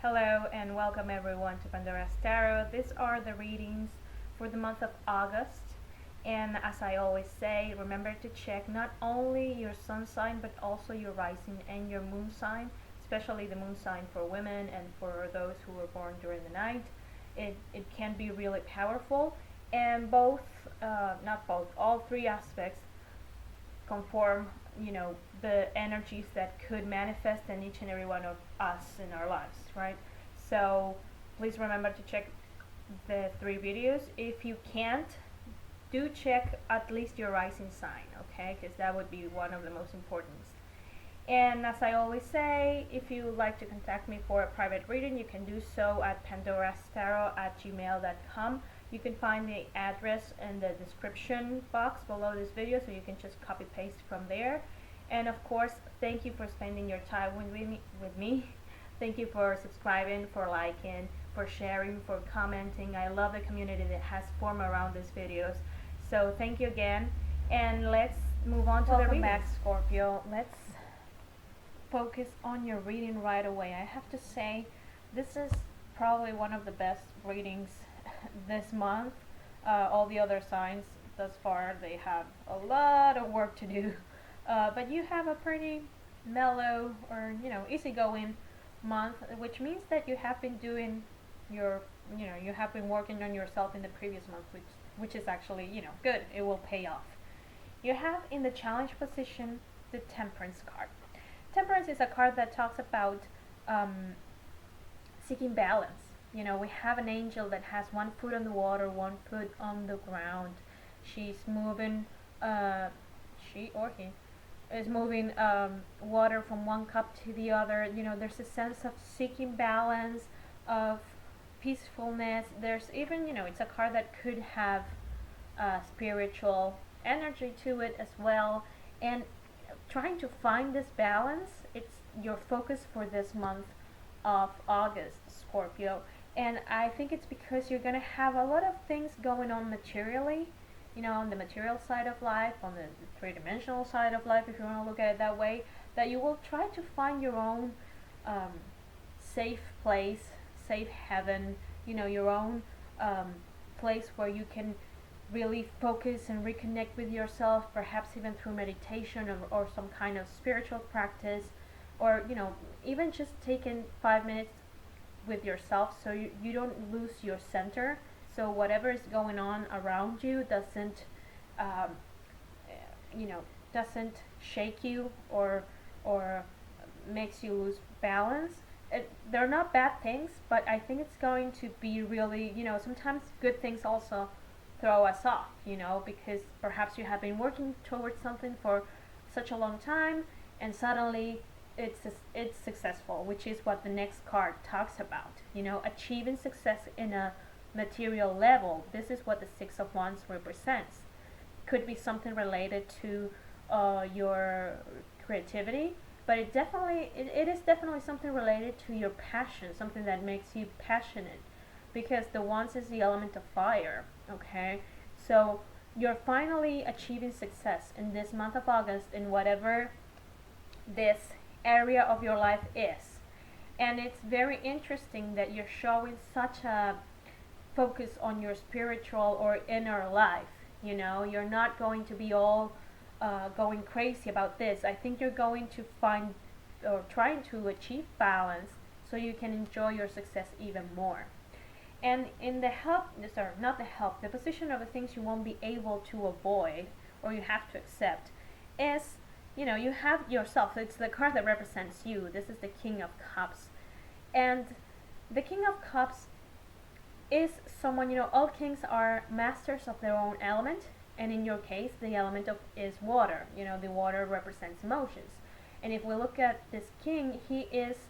Hello and welcome everyone to Pandora's Tarot. These are the readings for the month of August. And as I always say, remember to check not only your sun sign but also your rising and your moon sign, especially the moon sign for women and for those who were born during the night. It can be really powerful, and all three aspects conform, the energies that could manifest in each and every one of us in our lives, right? So please remember to check the three videos. If you can't, do check at least your rising sign, okay? Because that would be one of the most important. And as I always say, if you would like to contact me for a private reading, you can do so at pandorastarot@gmail.com. You can find the address in the description box below this video, so you can just copy paste from there. And of course, thank you for spending your time with me. Thank you for subscribing, for liking, for sharing, for commenting. I love the community that has formed around these videos. So thank you again, and let's move on to the reading. Welcome back, Scorpio. Let's focus on your reading right away. I have to say, this is probably one of the best readings this month. All the other signs thus far, they have a lot of work to do, but you have a pretty mellow or easygoing month, which means that you have been doing you have been working on yourself in the previous month, which is actually good. It will pay off. You have in the challenge position the Temperance card. Temperance is a card that talks about seeking balance. We have an angel that has one foot on the water, one foot on the ground. She's moving, she or he is moving water from one cup to the other. There's a sense of seeking balance, of peacefulness. There's even, it's a card that could have spiritual energy to it as well. And trying to find this balance, it's your focus for this month of August, Scorpio. And I think it's because you're going to have a lot of things going on materially, on the material side of life, on the three-dimensional side of life, if you want to look at it that way, that you will try to find your own safe place, safe heaven, your own place where you can really focus and reconnect with yourself, perhaps even through meditation or some kind of spiritual practice, or even just taking 5 minutes with yourself, so you don't lose your center, so whatever is going on around you doesn't doesn't shake you or makes you lose balance. They're not bad things, but I think it's going to be really, sometimes good things also throw us off, because perhaps you have been working towards something for such a long time, and suddenly it's successful, which is what the next card talks about. Achieving success in a material level. This is what the Six of Wands represents. Could be something related to your creativity, but it is definitely something related to your passion, something that makes you passionate, because the Wands is the element of fire. Okay, so you're finally achieving success in this month of August in whatever this area of your life is. And it's very interesting that you're showing such a focus on your spiritual or inner life. You're not going to be all going crazy about this. I think you're going to find or trying to achieve balance so you can enjoy your success even more. And in the the position of the things you won't be able to avoid or you have to accept is, you have yourself. It's the card that represents you. This is the King of Cups. And the King of Cups is someone, all kings are masters of their own element. And in your case, the element is water. The water represents emotions. And if we look at this king, he's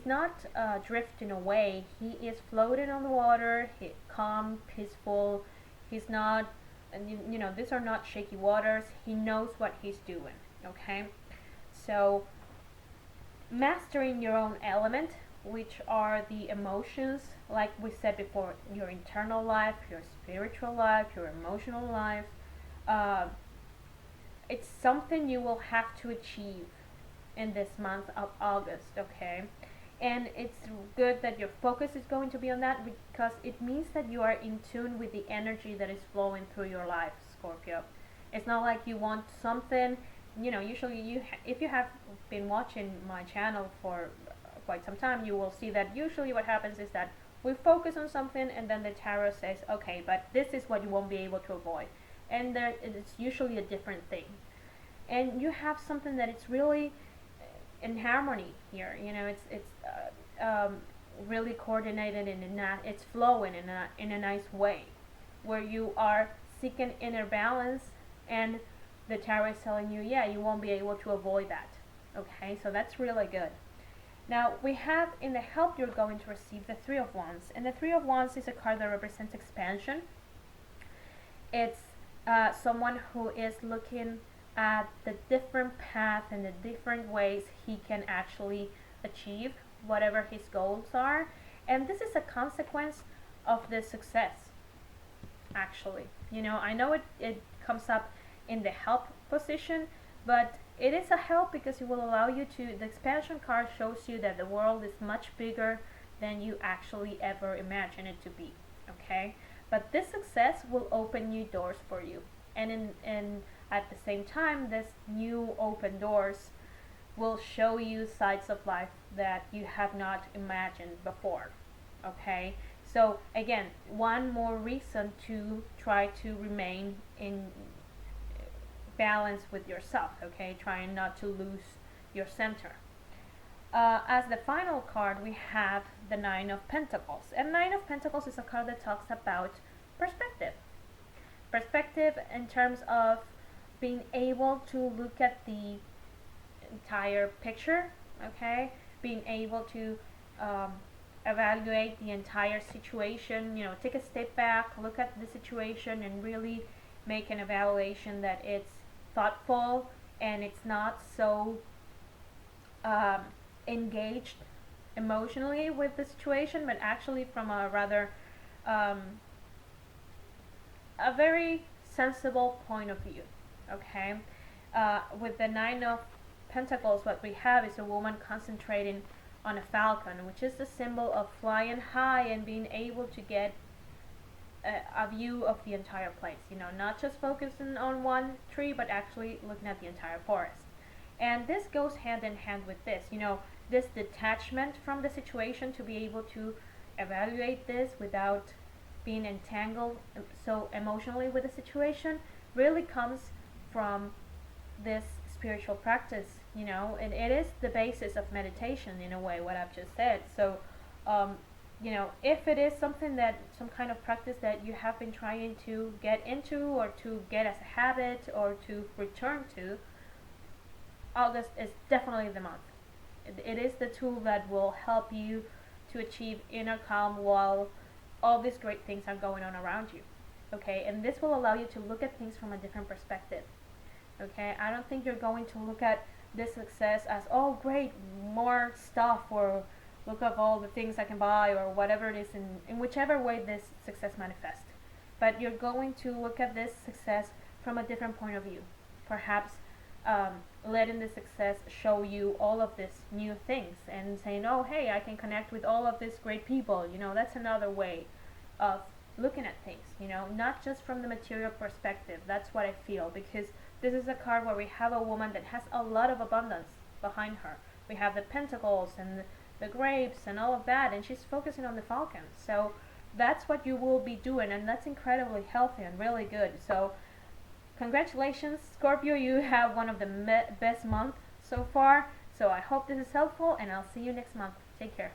not drifting away. He is floating on the water. He's calm, peaceful. He's not, these are not shaky waters. He knows what he's doing. Okay, so mastering your own element, which are the emotions, like we said before, your internal life, your spiritual life, your emotional life. It's something you will have to achieve in this month of August, okay? And it's good that your focus is going to be on that, because it means that you are in tune with the energy that is flowing through your life, Scorpio. It's not like you want something, usually if you have been watching my channel for quite some time, you will see that usually what happens is that we focus on something and then the tarot says, okay, but this is what you won't be able to avoid. And there, it's usually a different thing. And you have something that it's really in harmony here. Really coordinated and it's flowing in a nice way, where you are seeking inner balance, and the tarot is telling you, yeah, you won't be able to avoid that. Okay, so that's really good. Now we have in the help, you're going to receive the Three of Wands, and the Three of Wands is a card that represents expansion. It's someone who is looking at the different path and the different ways he can actually achieve whatever his goals are, and this is a consequence of the success, actually. I know it comes up in the help position, but it is a help because it will allow you to, the expansion card shows you that the world is much bigger than you actually ever imagine it to be. Okay, but this success will open new doors for you, and at the same time, this new open doors will show you sides of life that you have not imagined before. Okay, so again, one more reason to try to remain in balance with yourself. Okay, trying not to lose your center. As the final card, we have the Nine of Pentacles, and Nine of Pentacles is a card that talks about perspective. Perspective in terms of being able to look at the entire picture, okay, being able to evaluate the entire situation, take a step back, look at the situation, and really make an evaluation that it's thoughtful and it's not so engaged emotionally with the situation, but actually from a rather a very sensible point of view. Okay, with the Nine of Pentacles, what we have is a woman concentrating on a falcon, which is the symbol of flying high and being able to get a view of the entire place. Not just focusing on one tree, but actually looking at the entire forest. And this goes hand in hand with this. This detachment from the situation, to be able to evaluate this without being entangled so emotionally with the situation, really comes from this spiritual practice, and it is the basis of meditation in a way, what I've just said. So, if it is some kind of practice that you have been trying to get into, or to get as a habit, or to return to, August is definitely the month. It is the tool that will help you to achieve inner calm while all these great things are going on around you. Okay, and this will allow you to look at things from a different perspective. Okay, I don't think you're going to look at this success as, oh great, more stuff, or look at all the things I can buy, or whatever it is, in whichever way this success manifests. But you're going to look at this success from a different point of view. Perhaps letting the success show you all of these new things, and saying, oh hey, I can connect with all of these great people. That's another way of looking at things, not just from the material perspective. That's what I feel, because this is a card where we have a woman that has a lot of abundance behind her. We have the pentacles and the grapes and all of that, and she's focusing on the falcon. So that's what you will be doing, and that's incredibly healthy and really good. So congratulations, Scorpio, you have one of the best months so far. So I hope this is helpful, and I'll see you next month. Take care.